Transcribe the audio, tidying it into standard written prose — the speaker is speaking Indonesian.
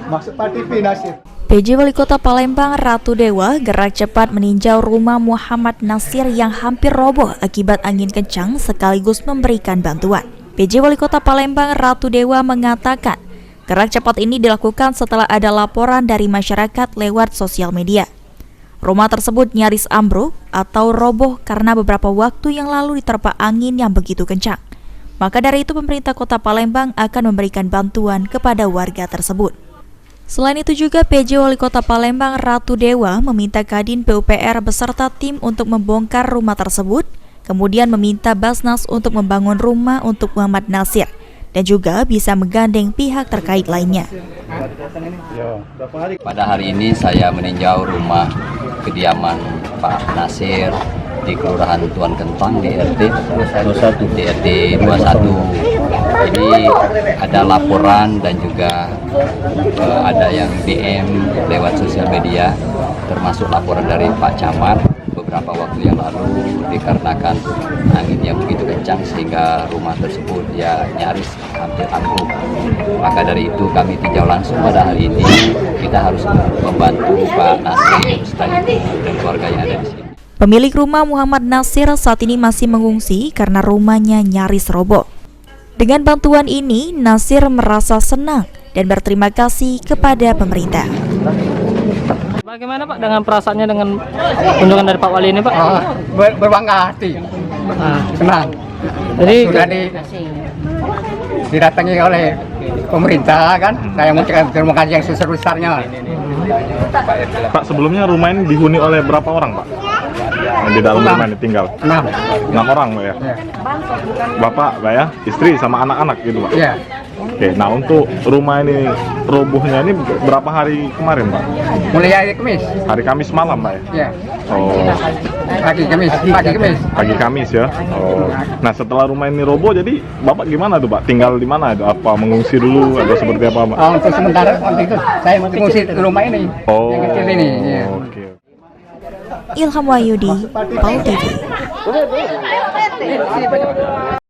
Masuk Pak TV Nasir. PJ Wali Kota Palembang Ratu Dewa gerak cepat meninjau rumah Muhammad Nasir yang hampir roboh akibat angin kencang sekaligus memberikan bantuan. PJ Wali Kota Palembang Ratu Dewa mengatakan, gerak cepat ini dilakukan setelah ada laporan dari masyarakat lewat sosial media. Rumah tersebut nyaris ambruk atau roboh karena beberapa waktu yang lalu diterpa angin yang begitu kencang. Maka dari itu pemerintah Kota Palembang akan memberikan bantuan kepada warga tersebut. Selain itu juga PJ Wali Kota Palembang Ratu Dewa meminta Kadin PUPR beserta tim untuk membongkar rumah tersebut, kemudian meminta Basnas untuk membangun rumah untuk Muhammad Nasir dan juga bisa menggandeng pihak terkait lainnya. Pada hari ini saya meninjau rumah kediaman Pak Nasir di Kelurahan Tuan Kentang di RT 21. Ini ada laporan dan juga ada yang DM lewat sosial media, termasuk laporan dari Pak Camat beberapa waktu yang lalu dikarenakan angin yang begitu kencang sehingga rumah tersebut ya nyaris hampir ambruk. Maka dari itu kami tinjau langsung pada hari ini, kita harus membantu Pak Nasir dan keluarga yang ada di sini. Pemilik rumah Muhammad Nasir saat ini masih mengungsi karena rumahnya nyaris roboh. Dengan bantuan ini, Nasir merasa senang dan berterima kasih kepada pemerintah. Bagaimana Pak dengan perasaannya dengan kunjungan dari Pak Wali ini Pak? Berbangga hati, senang. Jadi Sudah didatangi oleh pemerintah kan, saya mengucapkan terima kasih yang sebesar-besarnya. Pak, sebelumnya rumah ini dihuni oleh berapa orang Pak? Yang di dalam rumah ini tinggal? 6 orang Pak ya? Bapak, Pak ya? Istri sama anak-anak gitu Pak? Iya. Oke, nah untuk rumah ini robohnya ini berapa hari kemarin Pak? Mulai hari Kamis. Hari Kamis malam Pak ya? Iya. Oh, Pagi Kamis. pagi Kamis ya? Oh, nah setelah rumah ini roboh jadi Bapak gimana tuh Pak? Tinggal di mana? Apa mengungsi dulu atau seperti apa Pak? Untuk sementara waktu itu saya mengungsi di rumah ini, yang kecil ini. Iya. Oke. Ilham Wahyudi, PAL TV.